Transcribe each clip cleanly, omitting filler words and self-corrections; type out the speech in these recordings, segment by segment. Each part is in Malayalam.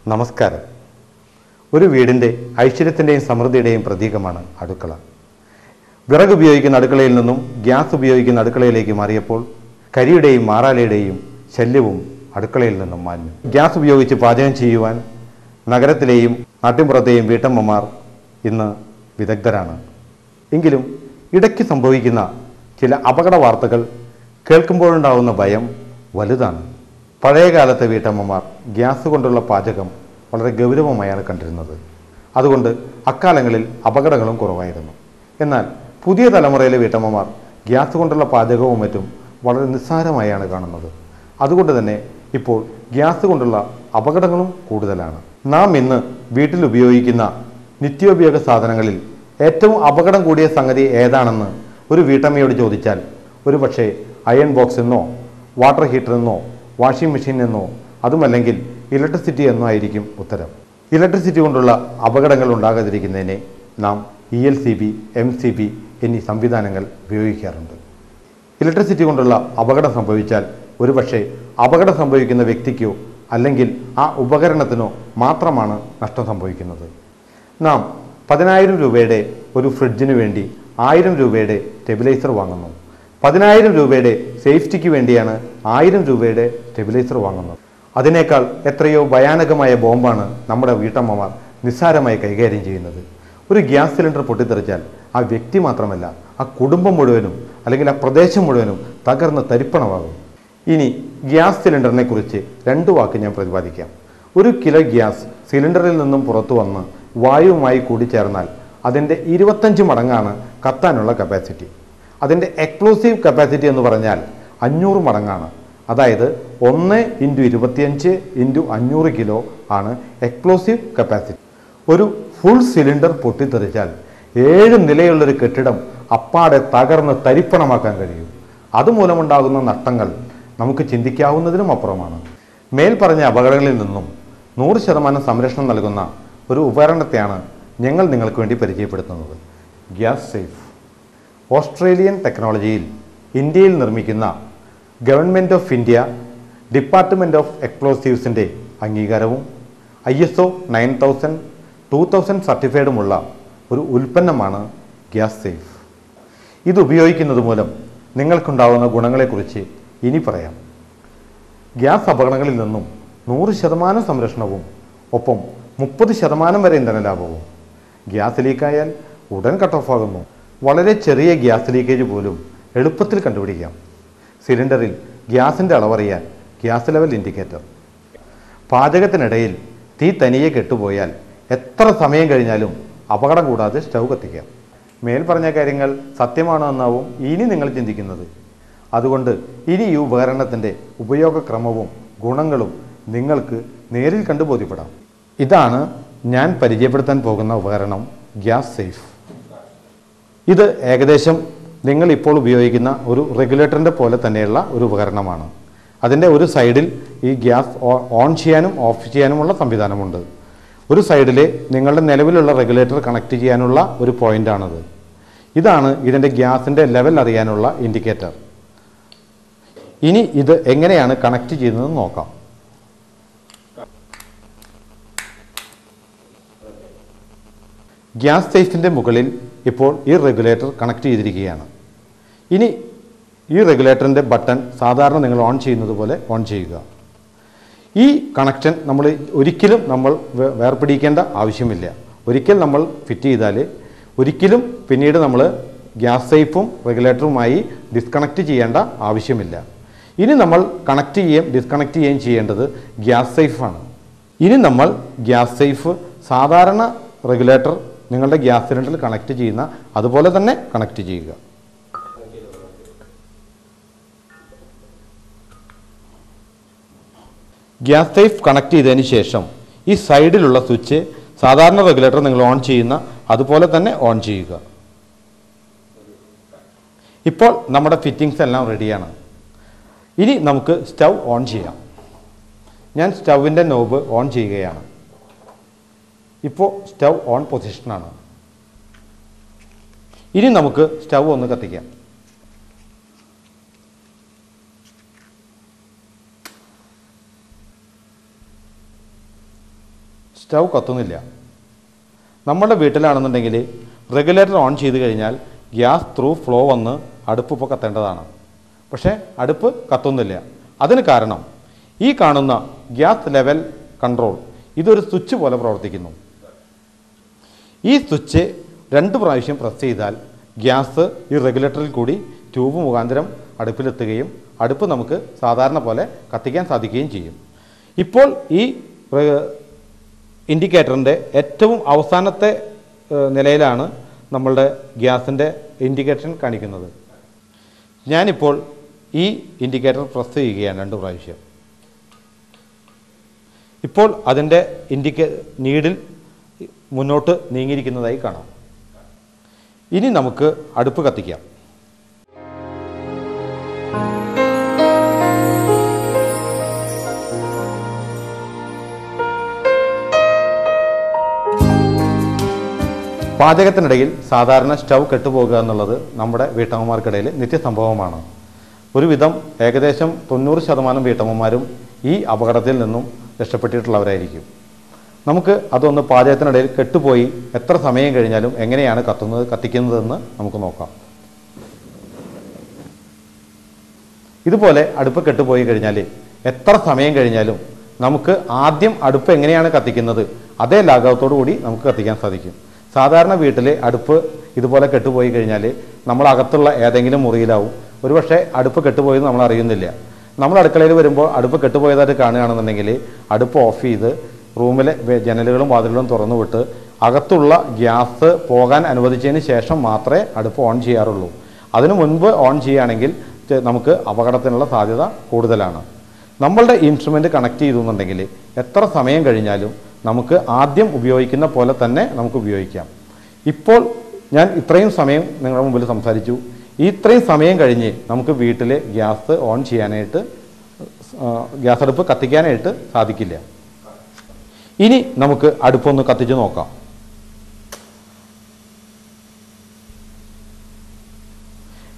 നമസ്കാരം. ഒരു വീടിൻ്റെ ഐശ്വര്യത്തിൻ്റെയും സമൃദ്ധിയുടെയും പ്രതീകമാണ് അടുക്കള. വിറക് ഉപയോഗിക്കുന്ന അടുക്കളയിൽ നിന്നും ഗ്യാസ് ഉപയോഗിക്കുന്ന അടുക്കളയിലേക്ക് മാറിയപ്പോൾ കരിയുടെയും മാറാലയുടെയും ശല്യവും അടുക്കളയിൽ നിന്നും മാഞ്ഞു. ഗ്യാസ് ഉപയോഗിച്ച് പാചകം ചെയ്യുവാൻ നഗരത്തിലെയും നാട്ടിൻപുറത്തെയും വീട്ടമ്മമാർ ഇന്ന് വിദഗ്ധരാണ്. എങ്കിലും ഇടയ്ക്ക് സംഭവിക്കുന്ന ചില അപകട വാർത്തകൾ കേൾക്കുമ്പോഴുണ്ടാവുന്ന ഭയം വലുതാണ്. പഴയകാലത്തെ വീട്ടമ്മമാർ ഗ്യാസ് കൊണ്ടുള്ള പാചകം വളരെ ഗൗരവമായാണ് കണ്ടിരുന്നത്. അതുകൊണ്ട് അക്കാലങ്ങളിൽ അപകടങ്ങളും കുറവായിരുന്നു. എന്നാൽ പുതിയ തലമുറയിലെ വീട്ടമ്മമാർ ഗ്യാസ് കൊണ്ടുള്ള പാചകവും മറ്റും വളരെ നിസ്സാരമായാണ് കാണുന്നത്. അതുകൊണ്ട് തന്നെ ഇപ്പോൾ ഗ്യാസ് കൊണ്ടുള്ള അപകടങ്ങളും കൂടുതലാണ്. നാം ഇന്ന് വീട്ടിൽ ഉപയോഗിക്കുന്ന നിത്യോപയോഗ സാധനങ്ങളിൽ ഏറ്റവും അപകടം കൂടിയ സംഗതി ഏതാണെന്ന് ഒരു വീട്ടമ്മയോട് ചോദിച്ചാൽ ഒരു പക്ഷേ അയൺ ബോക്സ് എന്നോ വാട്ടർ ഹീറ്റർ എന്നോ വാഷിംഗ് മെഷീൻ എന്നോ അതുമല്ലെങ്കിൽ ഇലക്ട്രിസിറ്റി എന്നോ ആയിരിക്കും ഉത്തരം. ഇലക്ട്രിസിറ്റി കൊണ്ടുള്ള അപകടങ്ങൾ ഉണ്ടാകാതിരിക്കുന്നതിനെ നാം ELCB, MCB എന്നീ സംവിധാനങ്ങൾ ഉപയോഗിക്കാറുണ്ട്. ഇലക്ട്രിസിറ്റി കൊണ്ടുള്ള അപകടം സംഭവിച്ചാൽ ഒരുപക്ഷെ അപകടം സംഭവിക്കുന്ന വ്യക്തിക്കോ അല്ലെങ്കിൽ ആ ഉപകരണത്തിനോ മാത്രമാണ് നഷ്ടം സംഭവിക്കുന്നത്. നാം 10,000 രൂപയുടെ ഒരു ഫ്രിഡ്ജിന് വേണ്ടി 1000 രൂപയുടെ സ്റ്റെബിലൈസർ വാങ്ങുന്നു. 10,000 രൂപയുടെ സേഫ്റ്റിക്ക് വേണ്ടിയാണ് 1000 രൂപയുടെ സ്റ്റെബിലൈസർ വാങ്ങുന്നത്. അതിനേക്കാൾ എത്രയോ ഭയാനകമായ ബോംബാണ് നമ്മുടെ വീട്ടമ്മമാർ നിസ്സാരമായി കൈകാര്യം ചെയ്യുന്നത്. ഒരു ഗ്യാസ് സിലിണ്ടർ പൊട്ടിത്തെറിച്ചാൽ ആ വ്യക്തി മാത്രമല്ല, ആ കുടുംബം മുഴുവനും അല്ലെങ്കിൽ ആ പ്രദേശം മുഴുവനും തകർന്ന് തരിപ്പണമാകും. ഇനി ഗ്യാസ് സിലിണ്ടറിനെ കുറിച്ച് 2 വാക്ക് ഞാൻ പ്രതിപാദിക്കാം. 1 കിലോ ഗ്യാസ് സിലിണ്ടറിൽ നിന്നും പുറത്തു വന്ന് വായുവുമായി കൂടിച്ചേർന്നാൽ അതിൻ്റെ 25 മടങ്ങാണ് കത്താനുള്ള കപ്പാസിറ്റി. അതിൻ്റെ എക്സ്പ്ലോസീവ് കപ്പാസിറ്റി എന്ന് പറഞ്ഞാൽ 500 മടങ്ങാണ്. അതായത് 1 × 25 × 500 കിലോ ആണ് എക്സ്പ്ലോസീവ് കപ്പാസിറ്റി. ഒരു ഫുൾ സിലിണ്ടർ പൊട്ടിത്തെറിച്ചാൽ 7 നിലയുള്ളൊരു കെട്ടിടം അപ്പാടെ തകർന്ന് തരിപ്പണമാക്കാൻ കഴിയും. അതുമൂലമുണ്ടാകുന്ന നഷ്ടങ്ങൾ നമുക്ക് ചിന്തിക്കാവുന്നതിനും അപ്പുറമാണ്. മേൽപ്പറഞ്ഞ അപകടങ്ങളിൽ നിന്നും 100% സംരക്ഷണം നൽകുന്ന ഒരു ഉപകരണത്തെയാണ് ഞങ്ങൾ നിങ്ങൾക്ക് വേണ്ടി പരിചയപ്പെടുത്തുന്നത്. Gas safe. ഓസ്ട്രേലിയൻ ടെക്നോളജിയിൽ ഇന്ത്യയിൽ നിർമ്മിക്കുന്ന government of India department of എക്സ്പ്ലോസീവ്സിൻ്റെ അംഗീകാരവും ISO 9000, 2000 സർട്ടിഫൈഡുമുള്ള ഒരു ഉൽപ്പന്നമാണ് ഗ്യാസ് സേഫ്. ഇത് ഉപയോഗിക്കുന്നത് മൂലം നിങ്ങൾക്കുണ്ടാകുന്ന ഗുണങ്ങളെക്കുറിച്ച് ഇനി പറയാം. ഗ്യാസ് അപകടങ്ങളിൽ നിന്നും 100% സംരക്ഷണവും ഒപ്പം 30% വരെ ഇന്ധന ലാഭവും. ഗ്യാസ് ലീക്കായാൽ ഉടൻ കട്ട് ഓഫ് ആകുന്നു. വളരെ ചെറിയ ഗ്യാസ് ലീക്കേജ് പോലും എളുപ്പത്തിൽ കണ്ടുപിടിക്കാം. സിലിണ്ടറിൽ ഗ്യാസിൻ്റെ അളവറിയാൻ ഗ്യാസ് ലെവൽ ഇൻഡിക്കേറ്റർ. പാചകത്തിനിടയിൽ തീ തനിയെ കെട്ടുപോയാൽ എത്ര സമയം കഴിഞ്ഞാലും അപകടം കൂടാതെ സ്റ്റൗ കത്തിക്കാം. മേൽപ്പറഞ്ഞ കാര്യങ്ങൾ സത്യമാണോ എന്നാവും ഇനി നിങ്ങൾ ചിന്തിക്കുന്നത്. അതുകൊണ്ട് ഇനി ഈ ഉപകരണത്തിൻ്റെ ഉപയോഗക്രമവും ഗുണങ്ങളും നിങ്ങൾക്ക് നേരിൽ കണ്ടു ബോധ്യപ്പെടാം. ഇതാണ് ഞാൻ പരിചയപ്പെടുത്താൻ പോകുന്ന ഉപകരണം, ഗ്യാസ് സേഫ്. ഇത് ഏകദേശം നിങ്ങൾ ഇപ്പോൾ ഉപയോഗിക്കുന്ന ഒരു റെഗുലേറ്ററിൻ്റെ പോലെ തന്നെയുള്ള ഒരു ഉപകരണമാണ്. അതിൻ്റെ ഒരു സൈഡിൽ ഈ ഗ്യാസ് ഓൺ ചെയ്യാനും ഓഫ് ചെയ്യാനുമുള്ള സംവിധാനമുണ്ട്. ഒരു സൈഡിൽ നിങ്ങളുടെ നിലവിലുള്ള റെഗുലേറ്റർ കണക്ട് ചെയ്യാനുള്ള ഒരു പോയിൻ്റാണത്. ഇതാണ് ഇതിൻ്റെ ഗ്യാസിൻ്റെ ലെവൽ അറിയാനുള്ള ഇൻഡിക്കേറ്റർ. ഇനി ഇത് എങ്ങനെയാണ് കണക്ട് ചെയ്യുന്നതെന്ന് നോക്കാം. ഗ്യാസ് സേഫിൻ്റെ മുകളിൽ ഇപ്പോൾ ഈ റെഗുലേറ്റർ കണക്ട് ചെയ്തിരിക്കുകയാണ്. ഇനി ഈ റെഗുലേറ്ററിൻ്റെ ബട്ടൺ സാധാരണ നിങ്ങൾ ഓൺ ചെയ്യുന്നത് പോലെ ഓൺ ചെയ്യുക. ഈ കണക്ഷൻ ഒരിക്കലും നമ്മൾ വേർപിടിക്കേണ്ട ആവശ്യമില്ല. ഒരിക്കൽ നമ്മൾ ഫിറ്റ് ചെയ്താൽ ഒരിക്കലും പിന്നീട് നമ്മൾ ഗ്യാസ് സേഫും റെഗുലേറ്ററുമായി ഡിസ്കണക്ട് ചെയ്യേണ്ട ആവശ്യമില്ല. ഇനി നമ്മൾ ഡിസ്കണക്ട് ചെയ്യുകയും ചെയ്യേണ്ടത് ഗ്യാസ് സേഫാണ്. ഇനി നമ്മൾ ഗ്യാസ് സേഫ് സാധാരണ റെഗുലേറ്റർ നിങ്ങളുടെ ഗ്യാസ് സിലിണ്ടറിൽ കണക്ട് ചെയ്യുന്ന അതുപോലെ തന്നെ കണക്ട് ചെയ്യുക. ഗ്യാസ് സേഫ് കണക്ട് ചെയ്തതിന് ശേഷം ഈ സൈഡിലുള്ള സ്വിച്ച് സാധാരണ റെഗുലേറ്റർ നിങ്ങൾ ഓൺ ചെയ്യുന്ന അതുപോലെ തന്നെ ഓൺ ചെയ്യുക. ഇപ്പോൾ നമ്മുടെ ഫിറ്റിങ്സ് എല്ലാം റെഡിയാണ്. ഇനി നമുക്ക് സ്റ്റൗ ഓൺ ചെയ്യാം. ഞാൻ സ്റ്റൗവിൻ്റെ നോബ് ഓൺ ചെയ്യുകയാണ്. ഇപ്പോൾ സ്റ്റൗ ഓൺ പൊസിഷനാണ്. ഇനി നമുക്ക് സ്റ്റൗ ഒന്ന് കത്തിക്കാം. സ്റ്റൗ കത്തുന്നില്ല. നമ്മുടെ വീട്ടിലാണെന്നുണ്ടെങ്കിൽ റെഗുലേറ്റർ ഓൺ ചെയ്ത് കഴിഞ്ഞാൽ ഗ്യാസ് ത്രൂ ഫ്ലോ വന്ന് അടുപ്പ് ഇപ്പോൾ കത്തേണ്ടതാണ്. പക്ഷേ അടുപ്പ് കത്തുന്നില്ല. അതിന് കാരണം ഈ കാണുന്ന ഗ്യാസ് ലെവൽ കൺട്രോൾ ഇതൊരു സ്വിച്ച് പോലെ പ്രവർത്തിക്കുന്നു. ഈ സ്വിച്ച് 2 പ്രാവശ്യം പ്രസ് ചെയ്താൽ ഗ്യാസ് ഈ റെഗുലേറ്ററിൽ കൂടി ട്യൂബ് മുഖാന്തരം അടുപ്പിലെത്തുകയും അടുപ്പ് നമുക്ക് സാധാരണ പോലെ കത്തിക്കാൻ സാധിക്കുകയും ചെയ്യും. ഇപ്പോൾ ഈ ഇൻഡിക്കേറ്ററിൻ്റെ ഏറ്റവും അവസാനത്തെ നിലയിലാണ് നമ്മളുടെ ഗ്യാസിൻ്റെ ഇൻഡിക്കേഷൻ കാണിക്കുന്നത്. ഞാനിപ്പോൾ ഈ ഇൻഡിക്കേറ്റർ പ്രസ് ചെയ്യുകയാണ് 2 പ്രാവശ്യം. ഇപ്പോൾ അതിൻ്റെ നീഡിൽ മുന്നോട്ട് നീങ്ങിയിരിക്കുന്നതായി കാണാം. ഇനി നമുക്ക് അടുപ്പ് കത്തിക്കാം. പാചകത്തിനിടയിൽ സാധാരണ സ്റ്റൗ കെട്ടുപോകുക എന്നുള്ളത് നമ്മുടെ വീട്ടമ്മമാർക്കിടയിൽ നിത്യസംഭവമാണ്. ഒരുവിധം ഏകദേശം 90% വീട്ടമ്മമാരും ഈ അപകടത്തിൽ നിന്നും രക്ഷപ്പെട്ടിട്ടുള്ളവരായിരിക്കും. നമുക്ക് അതൊന്ന് പാചകത്തിനിടയിൽ കെട്ടുപോയി എത്ര സമയം കഴിഞ്ഞാലും എങ്ങനെയാണ് കത്തിക്കുന്നതെന്ന് നമുക്ക് നോക്കാം. ഇതുപോലെ അടുപ്പ് കെട്ടുപോയി കഴിഞ്ഞാൽ എത്ര സമയം കഴിഞ്ഞാലും നമുക്ക് ആദ്യം അടുപ്പ് എങ്ങനെയാണ് കത്തിക്കുന്നത് അതേ ലാഘവത്തോടു കൂടി നമുക്ക് കത്തിക്കാൻ സാധിക്കും. സാധാരണ വീട്ടിൽ അടുപ്പ് ഇതുപോലെ കെട്ടുപോയി കഴിഞ്ഞാൽ നമ്മളകത്തുള്ള ഏതെങ്കിലും മുറിയിലാവും. ഒരുപക്ഷെ അടുപ്പ് കെട്ടുപോയത് നമ്മൾ അറിയുന്നില്ല. നമ്മൾ അടുക്കളയിൽ വരുമ്പോൾ അടുപ്പ് കെട്ടുപോയതായിട്ട് കാണുകയാണെന്നുണ്ടെങ്കിൽ അടുപ്പ് ഓഫ് ചെയ്ത് റൂമിലെ ജനലുകളും വാതിലുകളും തുറന്നു വിട്ട് അകത്തുള്ള ഗ്യാസ് പോകാൻ അനുവദിച്ചതിന് ശേഷം മാത്രമേ അടുപ്പ് ഓൺ ചെയ്യാറുള്ളൂ. അതിനു മുൻപ് ഓൺ ചെയ്യുകയാണെങ്കിൽ നമുക്ക് അപകടത്തിനുള്ള സാധ്യത കൂടുതലാണ്. നമ്മളുടെ ഇൻസ്ട്രുമെൻ്റ് കണക്ട് ചെയ്തെന്നുണ്ടെങ്കിൽ എത്ര സമയം കഴിഞ്ഞാലും നമുക്ക് ആദ്യം ഉപയോഗിക്കുന്ന പോലെ തന്നെ നമുക്ക് ഉപയോഗിക്കാം. ഇപ്പോൾ ഞാൻ ഇത്രയും സമയം നിങ്ങളുടെ മുമ്പിൽ സംസാരിച്ചു. ഇത്രയും സമയം കഴിഞ്ഞ് നമുക്ക് വീട്ടിൽ ഗ്യാസ് ഓൺ ചെയ്യാനായിട്ട് ഗ്യാസ് അടുപ്പ് കത്തിക്കാനായിട്ട് സാധിക്കില്ല. ഇനി നമുക്ക് അടുപ്പൊന്ന് കത്തിച്ച് നോക്കാം.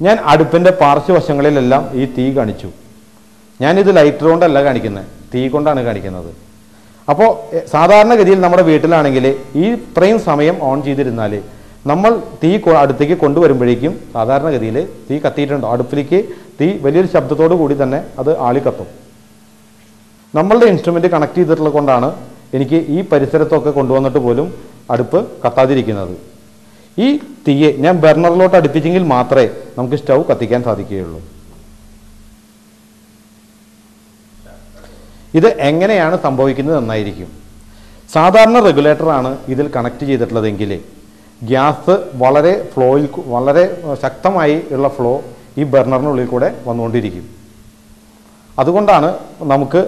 ഞാൻ അടുപ്പിൻ്റെ പാർശ്വവശങ്ങളിലെല്ലാം ഈ തീ കാണിച്ചു. ഞാനിത് ലൈറ്റർ കൊണ്ടല്ല കാണിക്കുന്നത്, തീ കൊണ്ടാണ് കാണിക്കുന്നത്. അപ്പോൾ സാധാരണഗതിയിൽ നമ്മുടെ വീട്ടിലാണെങ്കിൽ ഈ ഇത്രയും സമയം ഓൺ ചെയ്തിരുന്നാൽ നമ്മൾ തീ അടുത്തേക്ക് കൊണ്ടുവരുമ്പോഴേക്കും സാധാരണഗതിയിൽ തീ കത്തിയിട്ടുണ്ടോ, അടുപ്പിലേക്ക് തീ വലിയൊരു ശബ്ദത്തോടു കൂടി തന്നെ അത് ആളിക്കത്തും. നമ്മളുടെ ഇൻസ്ട്രുമെൻ്റ് കണക്ട് ചെയ്തിട്ടുള്ളത് കൊണ്ടാണ് എനിക്ക് ഈ പരിസരത്തൊക്കെ കൊണ്ടുവന്നിട്ട് പോലും അടുപ്പ് കത്താതിരിക്കുന്നത്. ഈ തീയെ ഞാൻ ബർണറിലോട്ട് അടുപ്പിച്ചെങ്കിൽ മാത്രമേ നമുക്ക് സ്റ്റൗ കത്തിക്കാൻ സാധിക്കുകയുള്ളൂ. ഇത് എങ്ങനെയാണ് സംഭവിക്കുന്നത് എന്നായിരിക്കും. സാധാരണ റെഗുലേറ്ററാണ് ഇതിൽ കണക്ട് ചെയ്തിട്ടുള്ളതെങ്കിൽ ഗ്യാസ് വളരെ ശക്തമായി ഉള്ള ഫ്ലോ ഈ ബർണറിനുള്ളിൽ കൂടെ വന്നുകൊണ്ടിരിക്കും. അതുകൊണ്ടാണ് നമുക്ക്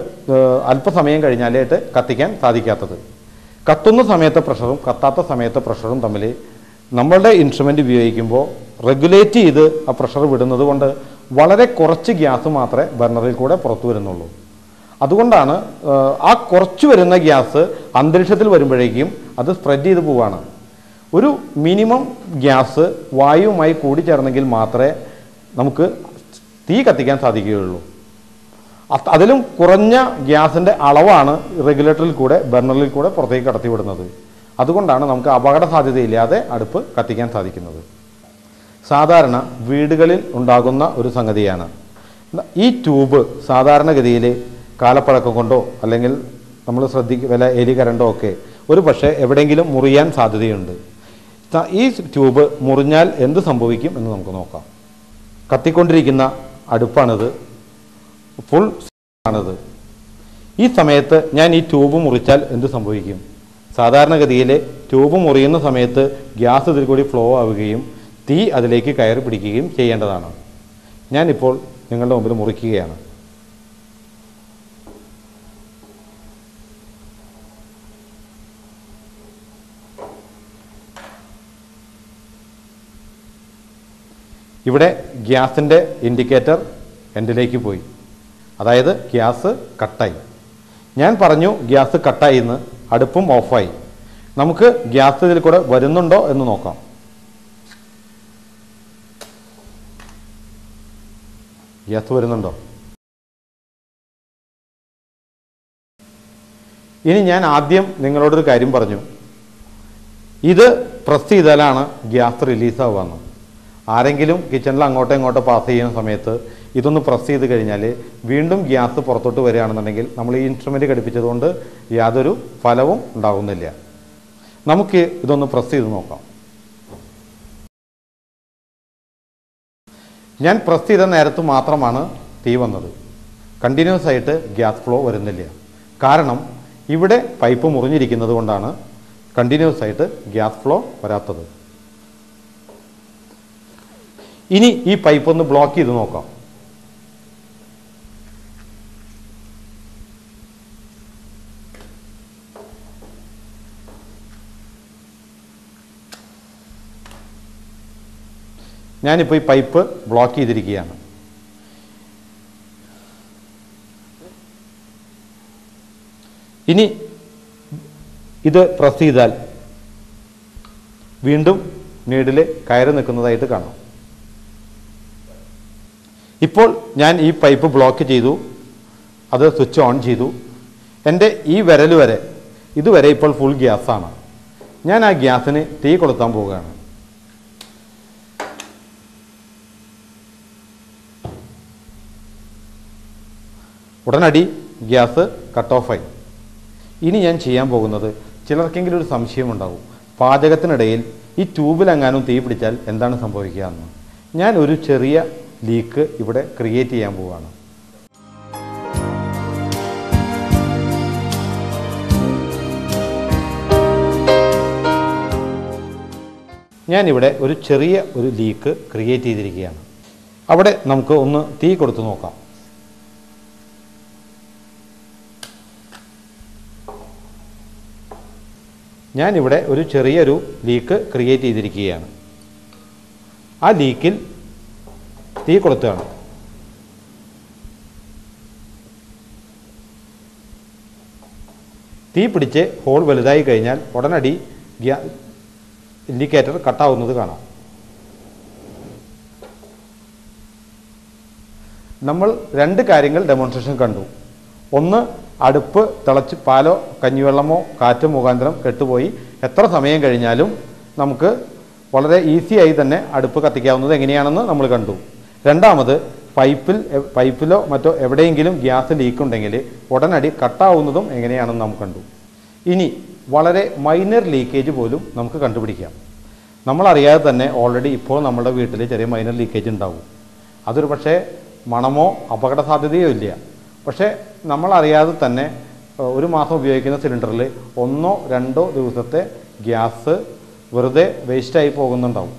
അല്പസമയം കഴിഞ്ഞാലായിട്ട് കത്തിക്കാൻ സാധിക്കാത്തത്. കത്തുന്ന സമയത്തെ പ്രഷറും കത്താത്ത സമയത്തെ പ്രഷറും തമ്മിൽ നമ്മളുടെ ഇൻസ്ട്രുമെൻ്റ് ഉപയോഗിക്കുമ്പോൾ റെഗുലേറ്റ് ചെയ്ത് ആ പ്രഷർ വിടുന്നത് കൊണ്ട് വളരെ കുറച്ച് ഗ്യാസ് മാത്രമേ ബർണറിൽ കൂടെ പുറത്തു വരുന്നുള്ളൂ. അതുകൊണ്ടാണ് ആ കുറച്ച് വരുന്ന ഗ്യാസ് അന്തരീക്ഷത്തിൽ വരുമ്പോഴേക്കും അത് സ്പ്രെഡ് ചെയ്ത് പോവുകയാണ്. ഒരു മിനിമം ഗ്യാസ് വായുവുമായി കൂടിച്ചേർന്നെങ്കിൽ മാത്രമേ നമുക്ക് തീ കത്തിക്കാൻ സാധിക്കുകയുള്ളൂ. അതിലും കുറഞ്ഞ ഗ്യാസിൻ്റെ അളവാണ് റെഗുലേറ്ററിൽ കൂടെ ബർണറിൽ കൂടെ പുറത്തേക്ക് കടത്തിവിടുന്നത്. അതുകൊണ്ടാണ് നമുക്ക് അപകട സാധ്യതയില്ലാതെ അടുപ്പ് കത്തിക്കാൻ സാധിക്കുന്നത്. സാധാരണ വീടുകളിൽ ഉണ്ടാകുന്ന ഒരു സംഗതിയാണ്. ഈ ട്യൂബ് സാധാരണഗതിയിൽ കാലപ്പഴക്കം കൊണ്ടോ അല്ലെങ്കിൽ നമ്മൾ വല്ല എലി കരണ്ടോ ഒക്കെ ഒരു പക്ഷേ എവിടെയെങ്കിലും മുറിയാൻ സാധ്യതയുണ്ട്. ഈ ട്യൂബ് മുറിഞ്ഞാൽ എന്ത് സംഭവിക്കും എന്ന് നമുക്ക് നോക്കാം. കത്തിക്കൊണ്ടിരിക്കുന്ന അടുപ്പാണിത്, ഫുൾ ആണിത്. ഈ സമയത്ത് ഞാൻ ഈ ട്യൂബ് മുറിച്ചാൽ എന്ത് സംഭവിക്കും? സാധാരണഗതിയിൽ ട്യൂബ് മുറിയുന്ന സമയത്ത് ഗ്യാസ് ഇതിൽ കൂടി ഫ്ലോ ആവുകയും തീ അതിലേക്ക് കയറി പിടിക്കുകയും ചെയ്യേണ്ടതാണ്. ഞാനിപ്പോൾ നിങ്ങളുടെ മുമ്പിൽ മുറിക്കുകയാണ്. ഇവിടെ ഗ്യാസിൻ്റെ ഇൻഡിക്കേറ്റർ എൻഡിലേക്ക് പോയി, അതായത് ഗ്യാസ് കട്ടായി. ഞാൻ പറഞ്ഞു ഗ്യാസ് കട്ടായി എന്ന്, അടുപ്പും ഓഫായി. നമുക്ക് ഗ്യാസ് ഇതിൽ കൂടെ വരുന്നുണ്ടോ എന്ന് നോക്കാം. ഗ്യാസ് വരുന്നുണ്ടോ? ഇനി ഞാൻ ആദ്യം നിങ്ങളോടൊരു കാര്യം പറഞ്ഞു, ഇത് പ്രസ് ചെയ്താലാണ് ഗ്യാസ് റിലീസാവുകയെന്ന്. ആരെങ്കിലും കിച്ചണിൽ അങ്ങോട്ടോ ഇങ്ങോട്ടോ പാസ് ചെയ്യുന്ന സമയത്ത് ഇതൊന്ന് പ്രസ് ചെയ്ത് കഴിഞ്ഞാൽ വീണ്ടും ഗ്യാസ് പുറത്തോട്ട് വരികയാണെന്നുണ്ടെങ്കിൽ നമ്മൾ ഈ ഇൻസ്ട്രുമെൻറ്റ് ഘടിപ്പിച്ചതുകൊണ്ട് യാതൊരു ഫലവും ഉണ്ടാകുന്നില്ല. നമുക്ക് ഇതൊന്ന് പ്രസ് ചെയ്ത് നോക്കാം. ഞാൻ പ്രസ് ചെയ്ത നേരത്ത് മാത്രമാണ് തീ വന്നത്. കണ്ടിന്യൂസ് ആയിട്ട് ഗ്യാസ് ഫ്ലോ വരുന്നില്ല. കാരണം ഇവിടെ പൈപ്പ് മുറിഞ്ഞിരിക്കുന്നത് കൊണ്ടാണ് കണ്ടിന്യൂസ് ആയിട്ട് ഗ്യാസ് ഫ്ലോ വരാത്തത്. ഇനി ഈ പൈപ്പ് ഒന്ന് ബ്ലോക്ക് ചെയ്ത് നോക്കാം. ഞാനിപ്പോൾ ഈ പൈപ്പ് ബ്ലോക്ക് ചെയ്തിരിക്കുകയാണ്. ഇനി ഇത് പ്രസ് ചെയ്താൽ വീണ്ടും നീഡിൽ കയറി നിൽക്കുന്നതായിട്ട് കാണാം. ഇപ്പോൾ ഞാൻ ഈ പൈപ്പ് ബ്ലോക്ക് ചെയ്തു, അത് സ്വിച്ച് ഓൺ ചെയ്തു. എൻ്റെ ഈ വിരൽ വരെ ഇതുവരെ ഇപ്പോൾ ഫുൾ ഗ്യാസാണ്. ഞാൻ ആ ഗ്യാസിന് തീ കൊളുത്താൻ പോവുകയാണ്. ഉടനടി ഗ്യാസ് കട്ട് ഓഫായി. ഇനി ഞാൻ ചെയ്യാൻ പോകുന്നത്, ചിലർക്കെങ്കിലും ഒരു സംശയമുണ്ടാകും, പാചകത്തിനിടയിൽ ഈ ട്യൂബിലെങ്ങാനും തീ പിടിച്ചാൽ എന്താണ് സംഭവിക്കുക എന്ന്. ഞാൻ ഒരു ചെറിയ ലീക്ക് ഇവിടെ ക്രിയേറ്റ് ചെയ്യാൻ പോവുകയാണ്. ഞാനിവിടെ ഒരു ചെറിയ ഒരു ലീക്ക് ക്രിയേറ്റ് ചെയ്തിരിക്കുകയാണ്. അവിടെ നമുക്ക് ഒന്ന് തീ കൊടുത്തു നോക്കാം. ഞാനിവിടെ ഒരു ചെറിയൊരു ലീക്ക് ക്രിയേറ്റ് ചെയ്തിരിക്കുകയാണ്. ആ ലീക്കിൽ തീ കൊളുത്തുകയാണ്. തീ പിടിച്ച് ഹോൾ വലുതായി കഴിഞ്ഞാൽ ഉടനടി ഇൻഡിക്കേറ്റർ കട്ടാവുന്നത് കാണാം. നമ്മൾ രണ്ട് കാര്യങ്ങൾ ഡെമോൺസ്ട്രേഷൻ കണ്ടു. ഒന്ന്, അടുപ്പ് തിളച്ച് പാലോ കഞ്ഞിവെള്ളമോ കാറ്റ് മുഖാന്തരം കെട്ടുപോയി എത്ര സമയം കഴിഞ്ഞാലും നമുക്ക് വളരെ ഈസിയായി തന്നെ അടുപ്പ് കത്തിക്കാവുന്നത് എങ്ങനെയാണെന്ന് നമ്മൾ കണ്ടു. രണ്ടാമത്, പൈപ്പിലോ മറ്റോ എവിടെയെങ്കിലും ഗ്യാസ് ലീക്ക് ഉണ്ടെങ്കിൽ ഉടനടി കട്ടാവുന്നതും എങ്ങനെയാണെന്ന് നാം കണ്ടു. ഇനി വളരെ മൈനർ ലീക്കേജ് പോലും നമുക്ക് കണ്ടുപിടിക്കാം. നമ്മളറിയാതെ തന്നെ ഓൾറെഡി ഇപ്പോൾ നമ്മുടെ വീട്ടിൽ ചെറിയ മൈനർ ലീക്കേജ് ഉണ്ടാവും. അതൊരു പക്ഷേ മണമോ അപകട സാധ്യതയോ ഇല്ല. പക്ഷേ നമ്മളറിയാതെ തന്നെ ഒരു മാസം ഉപയോഗിക്കുന്ന സിലിണ്ടറിൽ 1-2 ദിവസത്തെ ഗ്യാസ് വെറുതെ വേസ്റ്റായി പോകുന്നുണ്ടാവും.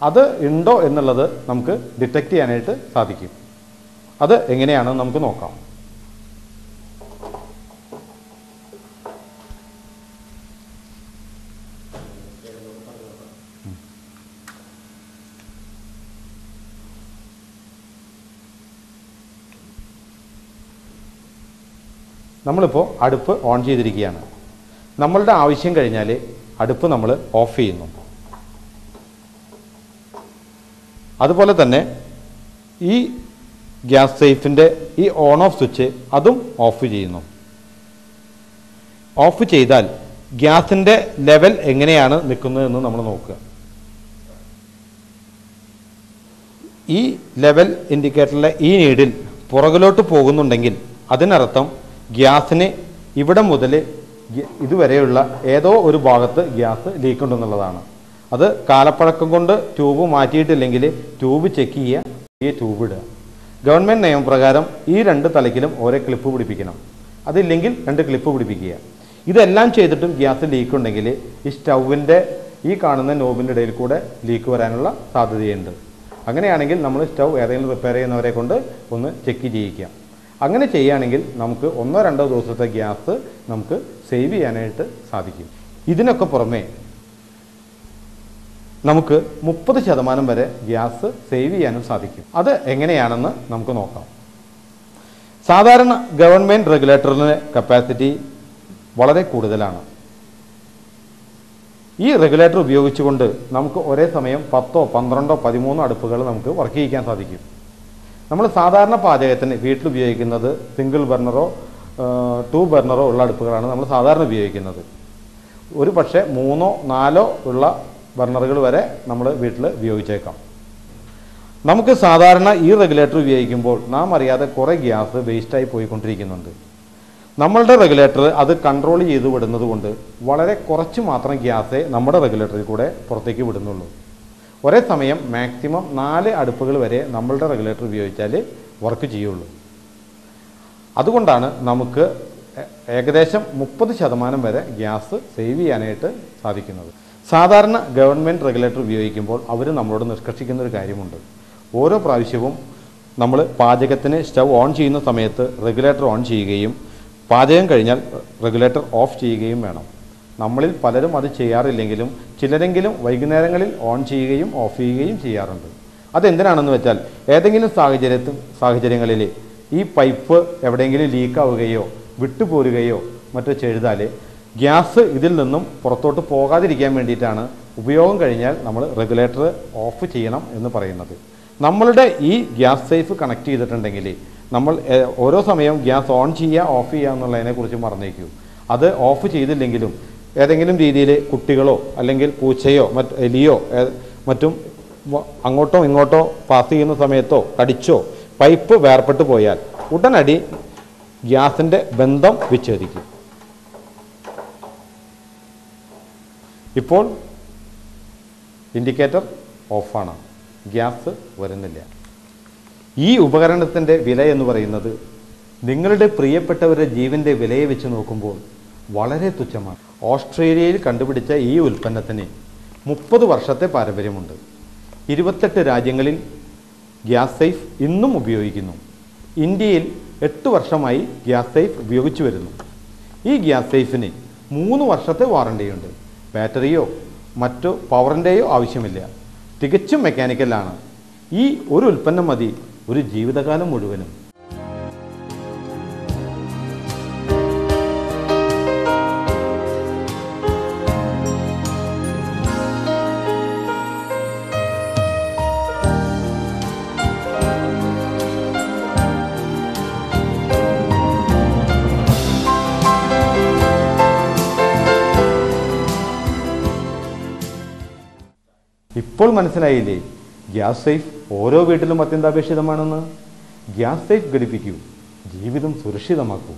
അത് ഉണ്ടോ എന്നുള്ളത് നമുക്ക് ഡിറ്റക്റ്റ് ചെയ്യാനായിട്ട് സാധിക്കും. അത് എങ്ങനെയാണെന്ന് നമുക്ക് നോക്കാം. നമ്മളിപ്പോൾ അടുപ്പ് ഓൺ ചെയ്തിരിക്കുകയാണ്. നമ്മളുടെ ആവശ്യം കഴിഞ്ഞാൽ അടുപ്പ് നമ്മൾ ഓഫ് ചെയ്യുന്നു. അതുപോലെ തന്നെ ഈ ഗ്യാസ് സേഫിൻ്റെ ഈ ഓൺ ഓഫ് സ്വിച്ച് അതും ഓഫ് ചെയ്യുന്നു. ഓഫ് ചെയ്താൽ ഗ്യാസിൻ്റെ ലെവൽ എങ്ങനെയാണ് നിൽക്കുന്നതെന്ന് നമ്മൾ നോക്കുക. ഈ ലെവൽ ഇൻഡിക്കേറ്ററിലെ ഈ നീഡിൽ പുറകിലോട്ട് പോകുന്നുണ്ടെങ്കിൽ അതിനർത്ഥം ഗ്യാസിന് ഇവിടെ മുതൽ ഇതുവരെയുള്ള ഏതോ ഒരു ഭാഗത്ത് ഗ്യാസ് ലീക്ക് ഉണ്ടെന്നുള്ളതാണ്. അത് കാലപ്പഴക്കം കൊണ്ട് ട്യൂബ് മാറ്റിയിട്ടില്ലെങ്കിൽ ട്യൂബ് ചെക്ക് ചെയ്യുക, ഈ ട്യൂബ് ഇടുക. ഗവൺമെൻറ് നിയമപ്രകാരം ഈ 2 തലയ്ക്കിലും ഓരോ ക്ലിപ്പ് പിടിപ്പിക്കണം. അതില്ലെങ്കിൽ 2 ക്ലിപ്പ് പിടിപ്പിക്കുക. ഇതെല്ലാം ചെയ്തിട്ടും ഗ്യാസ് ലീക്ക് ഉണ്ടെങ്കിൽ ഈ സ്റ്റൗവിൻ്റെ ഈ കാണുന്ന നോബിൻ്റെ ഇടയിൽ കൂടെ ലീക്ക് വരാനുള്ള സാധ്യതയുണ്ട്. അങ്ങനെയാണെങ്കിൽ നമ്മൾ സ്റ്റൗ ഏതെങ്കിലും റിപ്പയർ ചെയ്യുന്നവരെ കൊണ്ട് ഒന്ന് ചെക്ക് ചെയ്യിക്കാം. അങ്ങനെ ചെയ്യുകയാണെങ്കിൽ നമുക്ക് 1-2 ദിവസത്തെ ഗ്യാസ് നമുക്ക് സേവ് ചെയ്യാനായിട്ട് സാധിക്കും. ഇതിനൊക്കെ പുറമെ നമുക്ക് 30% വരെ ഗ്യാസ് സേവ് ചെയ്യാനും സാധിക്കും. അത് എങ്ങനെയാണെന്ന് നമുക്ക് നോക്കാം. സാധാരണ ഗവൺമെൻറ് റെഗുലേറ്ററിന് കപ്പാസിറ്റി വളരെ കൂടുതലാണ്. ഈ റെഗുലേറ്റർ ഉപയോഗിച്ചുകൊണ്ട് നമുക്ക് ഒരേ സമയം 10, 12, 13 അടുപ്പുകൾ നമുക്ക് വർക്ക് ചെയ്യിക്കാൻ സാധിക്കും. നമ്മൾ സാധാരണ പാചകത്തിന് വീട്ടിൽ ഉപയോഗിക്കുന്നത് സിംഗിൾ ബർണറോ 2 ബർണറോ ഉള്ള അടുപ്പുകളാണ് നമ്മൾ സാധാരണ ഉപയോഗിക്കുന്നത്. ഒരു പക്ഷേ 3ഓ 4ഓ ഉള്ള ബർണറുകൾ വരെ നമ്മൾ വീട്ടിൽ ഉപയോഗിച്ചേക്കാം. നമുക്ക് സാധാരണ ഈ റെഗുലേറ്റർ ഉപയോഗിക്കുമ്പോൾ നാം അറിയാതെ കുറേ ഗ്യാസ് വേസ്റ്റായി പോയിക്കൊണ്ടിരിക്കുന്നുണ്ട്. നമ്മളുടെ റെഗുലേറ്റർ അത് കൺട്രോൾ ചെയ്ത് വിടുന്നത് കൊണ്ട് വളരെ കുറച്ച് മാത്രം ഗ്യാസേ നമ്മുടെ റെഗുലേറ്ററിൽ കൂടെ പുറത്തേക്ക് വിടുന്നുള്ളൂ. ഒരേ സമയം മാക്സിമം 4 അടുപ്പുകൾ വരെ നമ്മളുടെ റെഗുലേറ്റർ ഉപയോഗിച്ചാൽ വർക്ക് ചെയ്യുള്ളൂ. അതുകൊണ്ടാണ് നമുക്ക് ഏകദേശം 30% വരെ ഗ്യാസ് സേവ് ചെയ്യാനായിട്ട് സാധിക്കുന്നത്. സാധാരണ ഗവൺമെൻറ് റെഗുലേറ്റർ ഉപയോഗിക്കുമ്പോൾ അവർ നമ്മളോട് നിഷ്കർഷിക്കുന്ന ഒരു കാര്യമുണ്ട്. ഓരോ പ്രാവശ്യവും നമ്മൾ പാചകത്തിന് സ്റ്റവ് ഓൺ ചെയ്യുന്ന സമയത്ത് റെഗുലേറ്റർ ഓൺ ചെയ്യുകയും പാചകം കഴിഞ്ഞാൽ റെഗുലേറ്റർ ഓഫ് ചെയ്യുകയും വേണം. നമ്മളിൽ പലരും അത് ചെയ്യാറില്ലെങ്കിലും ചിലരെങ്കിലും വൈകുന്നേരങ്ങളിൽ ഓൺ ചെയ്യുകയും ഓഫ് ചെയ്യുകയും ചെയ്യാറുണ്ട്. അതെന്തിനാണെന്ന് വെച്ചാൽ ഏതെങ്കിലും സാഹചര്യങ്ങളിൽ ഈ പൈപ്പ് എവിടെയെങ്കിലും ലീക്കാവുകയോ വിട്ടുപോരുകയോ മറ്റോ ചെയ്താൽ ഗ്യാസ് ഇതിൽ നിന്നും പുറത്തോട്ട് പോകാതിരിക്കാൻ വേണ്ടിയിട്ടാണ് ഉപയോഗം കഴിഞ്ഞാൽ നമ്മൾ റെഗുലേറ്റർ ഓഫ് ചെയ്യണം എന്ന് പറയുന്നത്. നമ്മളുടെ ഈ ഗ്യാസ് സേഫ് കണക്ട് ചെയ്തിട്ടുണ്ടെങ്കിൽ നമ്മൾ ഓരോ സമയം ഗ്യാസ് ഓൺ ചെയ്യുക ഓഫ് ചെയ്യുക എന്നുള്ളതിനെക്കുറിച്ച് മറന്നേക്കൂ. അത് ഓഫ് ചെയ്തില്ലെങ്കിലും ഏതെങ്കിലും രീതിയിൽ കുട്ടികളോ അല്ലെങ്കിൽ പൂച്ചയോ എലിയോ മറ്റും അങ്ങോട്ടോ ഇങ്ങോട്ടോ പാസ് ചെയ്യുന്ന സമയത്തോ കടിച്ചോ പൈപ്പ് വേർപെട്ട് പോയാൽ ഉടനടി ഗ്യാസിൻ്റെ ബന്ധം വിച്ഛേദിക്കും. ഇപ്പോൾ ഇൻഡിക്കേറ്റർ ഓഫാണ്, ഗ്യാസ് വരുന്നില്ല. ഈ ഉപകരണത്തിൻ്റെ വില എന്ന് പറയുന്നത് നിങ്ങളുടെ പ്രിയപ്പെട്ടവരുടെ ജീവൻ്റെ വിലയെ വെച്ച് നോക്കുമ്പോൾ വളരെ തുച്ഛമാണ്. ഓസ്ട്രേലിയയിൽ കണ്ടുപിടിച്ച ഈ ഉൽപ്പന്നത്തിന് 30 വർഷത്തെ പാരമ്പര്യമുണ്ട്. 28 രാജ്യങ്ങളിൽ ഗ്യാസ് സേഫ് ഇന്നും ഉപയോഗിക്കുന്നു. ഇന്ത്യയിൽ 8 വർഷമായി ഗ്യാസ് സേഫ് ഉപയോഗിച്ചു വരുന്നു. ഈ ഗ്യാസ് സേഫിന് 3 വർഷത്തെ വാറണ്ടിയുണ്ട്. ബാറ്ററിയോ മറ്റോ പവറിൻ്റെയോ ആവശ്യമില്ല. തികച്ചും മെക്കാനിക്കലാണ്. ഈ ഒരു ഉൽപ്പന്നം മതി ഒരു ജീവിതകാലം മുഴുവനും. ഇപ്പോൾ മനസ്സിലായില്ലേ ഗ്യാസ് സേഫ് ഓരോ വീട്ടിലും അത്യന്താപേക്ഷിതമാണെന്ന്? ഗ്യാസ് സേഫ് ഘടിപ്പിക്കൂ, ജീവിതം സുരക്ഷിതമാക്കൂ.